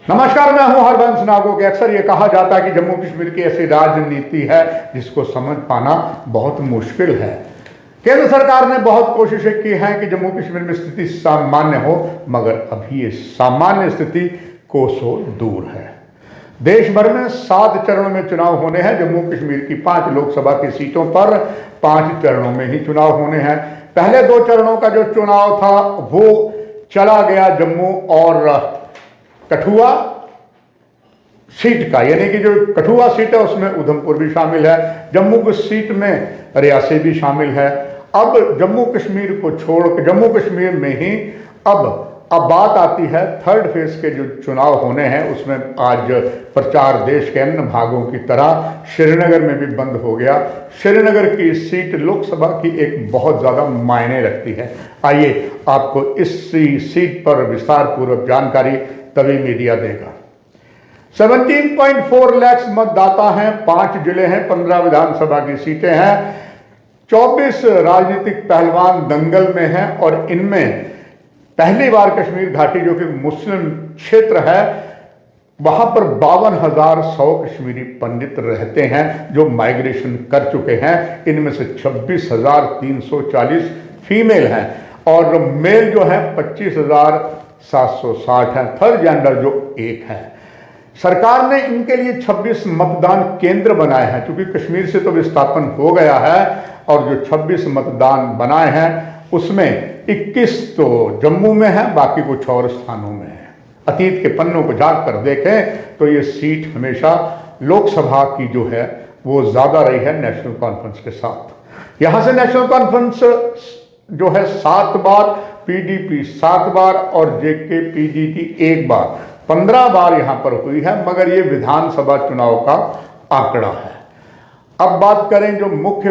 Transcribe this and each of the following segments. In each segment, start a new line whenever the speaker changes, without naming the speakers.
नमस्कार, मैं हूं हरबंस नागो। अक्सर ये कहा जाता है कि जम्मू कश्मीर की ऐसी राजनीति है जिसको समझ पाना बहुत मुश्किल है। केंद्र सरकार ने बहुत कोशिशें की हैं कि जम्मू कश्मीर में स्थिति सामान्य हो, मगर अभी ये सामान्य स्थिति कोसों दूर है। देश भर में 7 चरणों में चुनाव होने हैं। जम्मू कश्मीर की 5 लोकसभा की सीटों पर 5 चरणों में ही चुनाव होने हैं। पहले 2 चरणों का जो चुनाव था वो चला गया जम्मू और कठुआ सीट का, यानी कि जो कठुआ सीट है उसमें उधमपुर भी शामिल है, जम्मू की सीट में रियासी भी शामिल है। अब जम्मू कश्मीर को छोड़ जम्मू कश्मीर में ही अब बात आती है थर्ड फेज के जो चुनाव होने हैं। उसमें आज प्रचार देश के अन्य भागों की तरह श्रीनगर में भी बंद हो गया। श्रीनगर की सीट लोकसभा की एक बहुत ज़्यादा मायने रखती है। आइए आपको इस सीट पर विस्तार पूर्वक जानकारी तभी मीडिया देगा। 17.4 लाख मतदाता हैं, 5 जिले हैं, 15 विधानसभा की सीटें हैं, 24 राजनीतिक पहलवान दंगल में हैं और इनमें पहली बार कश्मीर घाटी जो कि मुस्लिम क्षेत्र है वहां पर 52,100 कश्मीरी पंडित रहते हैं जो माइग्रेशन कर चुके हैं। इनमें से 26,340 फीमेल हैं और मेल जो है 25,760 है। थर्ड जेंडर जो 1 है। सरकार ने इनके लिए 26 मतदान केंद्र बनाए हैं, क्योंकि कश्मीर से तो विस्थापन हो गया है और जो 26 मतदान बनाए हैं उसमें 21 तो जम्मू में है, बाकी कुछ और स्थानों में है। अतीत के पन्नों को झांक कर देखें तो ये सीट हमेशा लोकसभा की जो है वो ज़्यादा रही है नेशनल कॉन्फ्रेंस के साथ। यहाँ से नेशनल कॉन्फ्रेंस जो है 7 बार, पीडीपी 7 बार और जेके पीडीटी 1 बार, 15 बार यहाँ पर हुई है, मगर ये विधानसभा चुनाव का आंकड़ा है। अब बात करें जो मुख्य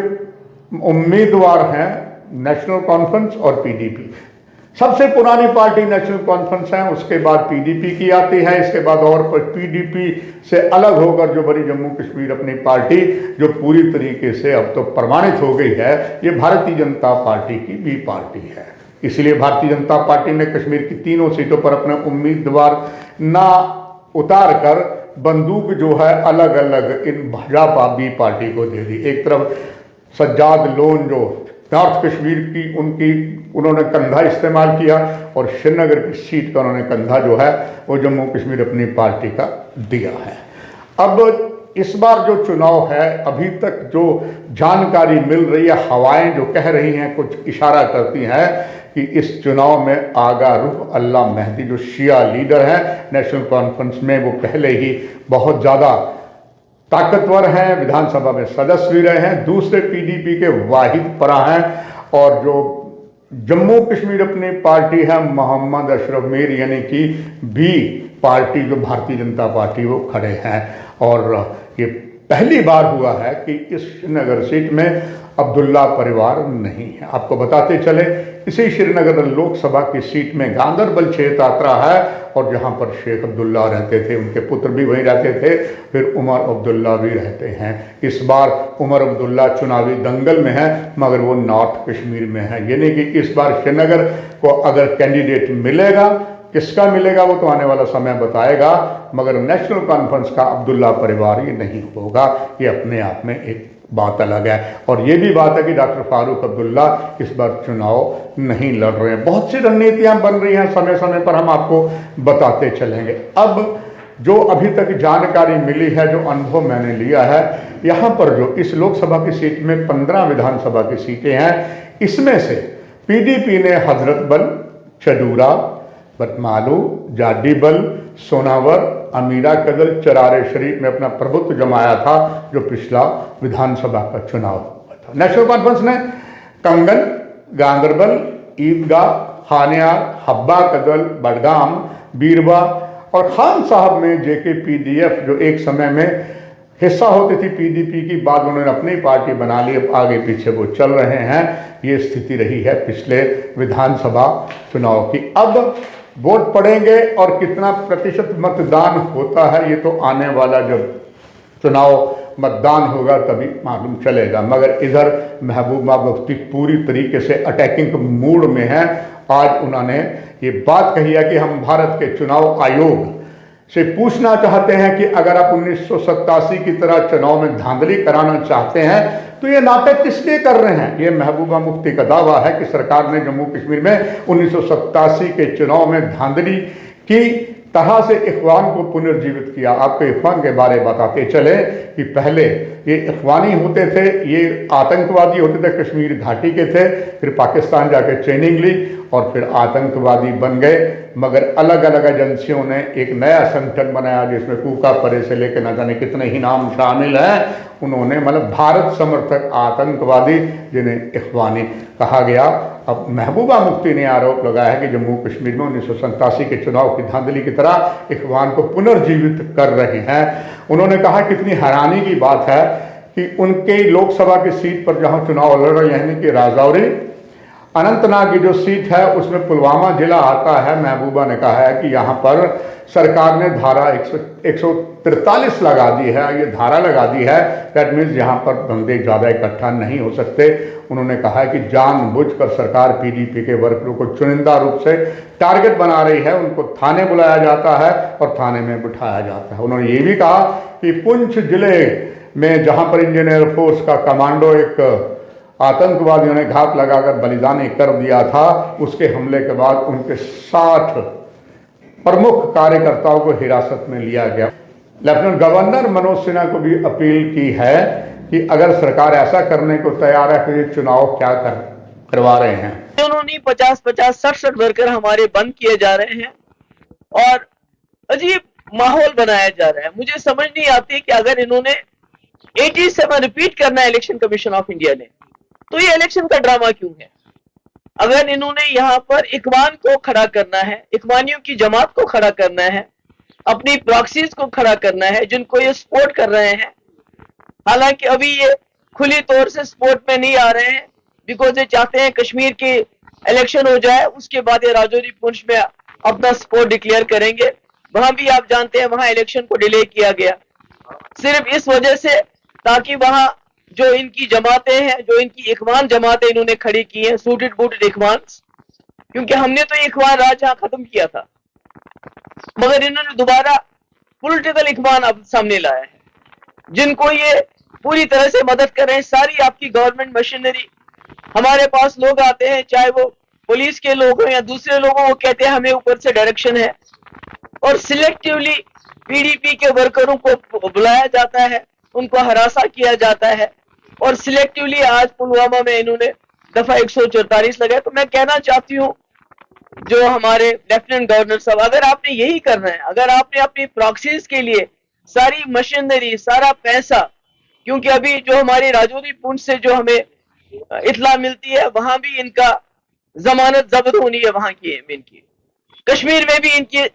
उम्मीदवार हैं नेशनल कॉन्फ्रेंस और पीडीपी। सबसे पुरानी पार्टी नेशनल कॉन्फ्रेंस है, उसके बाद पीडीपी की आती है, इसके बाद और पीडीपी से अलग होकर जो बड़ी जम्मू कश्मीर अपनी पार्टी जो पूरी तरीके से अब तो प्रमाणित हो गई है, ये भारतीय जनता पार्टी की बी पार्टी है। इसलिए भारतीय जनता पार्टी ने कश्मीर की 3 सीटों पर अपने उम्मीदवार ना उतार कर बंदूक जो है अलग अलग इन भाजपा बी पार्टी को दे दी। एक तरफ सज्जाद लोन जो नॉर्थ कश्मीर की उन्होंने कंधा इस्तेमाल किया और श्रीनगर की सीट का उन्होंने कंधा जो है वो जम्मू कश्मीर अपनी पार्टी का दिया है। अब इस बार जो चुनाव है, अभी तक जो जानकारी मिल रही है, हवाएं जो कह रही हैं कुछ इशारा करती हैं कि इस चुनाव में आगा रुख अल्लाह मेहदी जो शिया लीडर हैं नेशनल कॉन्फ्रेंस में, वो पहले ही बहुत ज़्यादा ताकतवर हैं, विधानसभा में सदस्य भी रहे हैं, दूसरे पीडीपी के वाहिद परा हैं और जो जम्मू कश्मीर अपनी पार्टी है मोहम्मद अशरफ मीर यानी कि बी पार्टी जो भारतीय जनता पार्टी वो खड़े हैं। और ये पहली बार हुआ है कि इस श्रीनगर सीट में अब्दुल्ला परिवार नहीं है। आपको बताते चले, इसी श्रीनगर लोकसभा की सीट में गांदरबल क्षेत्र आता है और जहां पर शेख अब्दुल्ला रहते थे, उनके पुत्र भी वहीं रहते थे, फिर उमर अब्दुल्ला भी रहते हैं। इस बार उमर अब्दुल्ला चुनावी दंगल में है, मगर वो नॉर्थ कश्मीर में है। यानी कि इस बार श्रीनगर को अगर कैंडिडेट मिलेगा, किसका मिलेगा वो तो आने वाला समय बताएगा, मगर नेशनल कॉन्फ्रेंस का अब्दुल्ला परिवार ये नहीं होगा। ये अपने आप में एक बात अलग है। और ये भी बात है कि डॉक्टर फारूक अब्दुल्ला इस बार चुनाव नहीं लड़ रहे हैं। बहुत सी रणनीतियां बन रही हैं, समय समय पर हम आपको बताते चलेंगे। अब जो अभी तक जानकारी मिली है, जो अनुभव मैंने लिया है, यहाँ पर जो इस लोकसभा की सीट में 15 विधानसभा की सीटें हैं, इसमें से पीडीपी ने हजरतबल, चडूरा, बटमालू, जाडीबल, सोनावर, अमीरा कदल, चरारे शरीफ में अपना प्रभुत्व जमाया था जो पिछला विधानसभा का चुनाव हुआ था। नेशनल कॉन्फ्रेंस ने कंगन, गांदरबल, ईदगाह, खानियार, हब्बा कदल, बडगाम, बीरबा और खान साहब में जेके पीडीएफ जो एक समय में हिस्सा होती थी पीडीपी की, बाद उन्होंने अपनी पार्टी बना ली, अब आगे पीछे वो चल रहे हैं। ये स्थिति रही है पिछले विधानसभा चुनाव की। अब वोट पड़ेंगे और कितना प्रतिशत मतदान होता है ये तो आने वाला जब चुनाव मतदान होगा तभी मालूम चलेगा। मगर इधर महबूबा मुफ्ती पूरी तरीके से अटैकिंग मूड में है। आज उन्होंने ये बात कही है कि हम भारत के चुनाव आयोग से पूछना चाहते हैं कि अगर आप 1987 की तरह चुनाव में धांधली कराना चाहते हैं तो ये नाटक किस लिए कर रहे हैं। ये महबूबा मुफ्ती का दावा है कि सरकार ने जम्मू कश्मीर में 1987 के चुनाव में धांधली की तरह से इख्वान को पुनर्जीवित किया। आपको इख्वान के बारे में बताते चले कि पहले ये इख्वानी होते थे, ये आतंकवादी होते थे, कश्मीर घाटी के थे, फिर पाकिस्तान जाके ट्रेनिंग ली और फिर आतंकवादी बन गए। मगर अलग अलग एजेंसियों ने एक नया संगठन बनाया जिसमें कूका परे से लेकर न जाने कितने ही नाम शामिल हैं, उन्होंने मतलब भारत समर्थक आतंकवादी जिन्हें इख्वानी कहा गया। अब महबूबा मुफ्ती ने आरोप लगाया है कि जम्मू कश्मीर में 1987 के चुनाव की धांधली की तरह इख्वान को पुनर्जीवित कर रहे हैं। उन्होंने कहा कितनी हैरानी की बात है कि उनके लोकसभा की सीट पर जहां चुनाव लड़ रहे हैं, यानी कि राजौरी अनंतनाग की जो सीट है उसमें पुलवामा जिला आता है। महबूबा ने कहा है कि यहाँ पर सरकार ने धारा 143 लगा दी है, ये धारा लगा दी है, दैट मीन्स यहाँ पर बंदे ज़्यादा इकट्ठा नहीं हो सकते। उन्होंने कहा है कि जानबूझकर सरकार पीडीपी के वर्करों को चुनिंदा रूप से टारगेट बना रही है, उनको थाने बुलाया जाता है और थाने में बिठाया जाता है। उन्होंने ये भी कहा कि पुंछ जिले में जहाँ पर इंडियन एयरफोर्स का कमांडो एक आतंकवादियों ने घात लगाकर बलिदानी कर दिया था, उसके हमले के बाद उनके 60 प्रमुख कार्यकर्ताओं को हिरासत में लिया गया। लेफ्टिनेंट गवर्नर मनोज सिन्हा को भी अपील की है कि अगर सरकार ऐसा करने को तैयार है तो ये चुनाव क्या करवा रहे हैं।
उन्होंने 50-50 60 वर्कर हमारे बंद किए जा रहे हैं और अजीब माहौल बनाया जा रहा है। मुझे समझ नहीं आती कि अगर इन्होंने 87 रिपीट करना है इलेक्शन कमीशन ऑफ इंडिया ने, तो ये इलेक्शन का ड्रामा क्यों है। अगर इन्होंने यहाँ पर इख्वान को खड़ा करना है, इख्वानियों की जमात को खड़ा करना है, अपनी प्रॉक्सीज को खड़ा करना है जिनको ये सपोर्ट कर रहे हैं, हालांकि अभी ये खुली तौर से सपोर्ट में नहीं आ रहे हैं बिकॉज ये चाहते हैं कश्मीर की इलेक्शन हो जाए, उसके बाद ये राजौरी पुंछ में अपना सपोर्ट डिक्लेयर करेंगे। वहां भी आप जानते हैं वहां इलेक्शन को डिले किया गया सिर्फ इस वजह से ताकि वहां जो इनकी जमातें हैं, जो इनकी इख्वान जमातें इन्होंने खड़ी की हैं, सूटेड बूटेड इख्वान, क्योंकि हमने तो इख्वान राज यहाँ खत्म किया था, मगर इन्होंने दोबारा पॉलिटिकल इख्वान अब सामने लाया है जिनको ये पूरी तरह से मदद कर रहे हैं। सारी आपकी गवर्नमेंट मशीनरी, हमारे पास लोग आते हैं चाहे वो पुलिस के लोग हो या दूसरे लोग हो, वो कहते हैं हमें ऊपर से डायरेक्शन है और सिलेक्टिवली पीडीपी के वर्करों को बुलाया जाता है, उनको हरासा किया जाता है और सिलेक्टिवली आज पुलवामा में इन्होंने दफा 144 लगाया। तो मैं कहना चाहती हूँ जो हमारे लेफ्टिनेंट गवर्नर साहब, अगर आपने यही करना है, अगर आपने अपनी प्रॉक्सीज के लिए सारी मशीनरी, सारा पैसा, क्योंकि अभी जो हमारी राजौरी पुंछ से जो हमें इतला मिलती है वहां भी इनका जमानत जब्त होनी है, वहां की इनकी कश्मीर में भी इनकी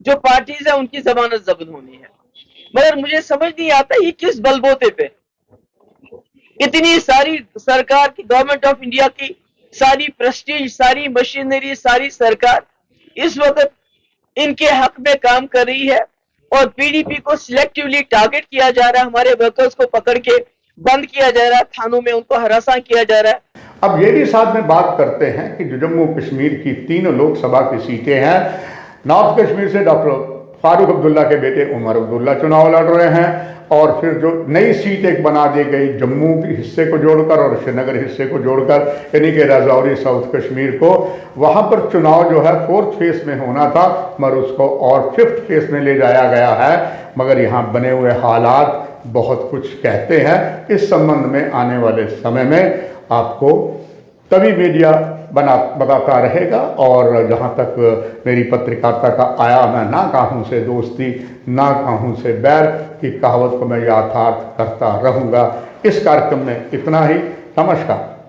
जो पार्टीज है उनकी जमानत जब्त होनी है, मगर मुझे समझ नहीं आता ये किस बलबोते पे इतनी सारी सरकार की, गवर्नमेंट ऑफ इंडिया की सारी प्रेस्टीज, सारी मशीनरी, सारी सरकार इस वक्त इनके हक में काम कर रही है और पीडीपी को सिलेक्टिवली टारगेट किया जा रहा है, हमारे वर्कर्स को पकड़ के बंद किया जा रहा है, थानों में उनको हरासा किया जा रहा है।
अब ये भी साथ में बात करते हैं कि जो जम्मू कश्मीर की 3 लोकसभा की सीटें हैं, नॉर्थ कश्मीर से डॉक्टर फारूक अब्दुल्ला के बेटे उमर अब्दुल्ला चुनाव लड़ रहे हैं और फिर जो नई सीट एक बना दी गई जम्मू के हिस्से को जोड़कर और श्रीनगर हिस्से को जोड़कर, यानी कि राजौरी साउथ कश्मीर को, वहाँ पर चुनाव जो है 4th फेज में होना था मगर उसको और 5th फेज में ले जाया गया है। मगर यहाँ बने हुए हालात बहुत कुछ कहते हैं। इस संबंध में आने वाले समय में आपको तभी मीडिया बताता रहेगा और जहाँ तक मेरी पत्रकारिता का आया, मैं ना काहूँ से दोस्ती ना काहूँ से बैर की कहावत को मैं यथार्थ करता रहूँगा। इस कार्यक्रम में इतना ही। नमस्कार।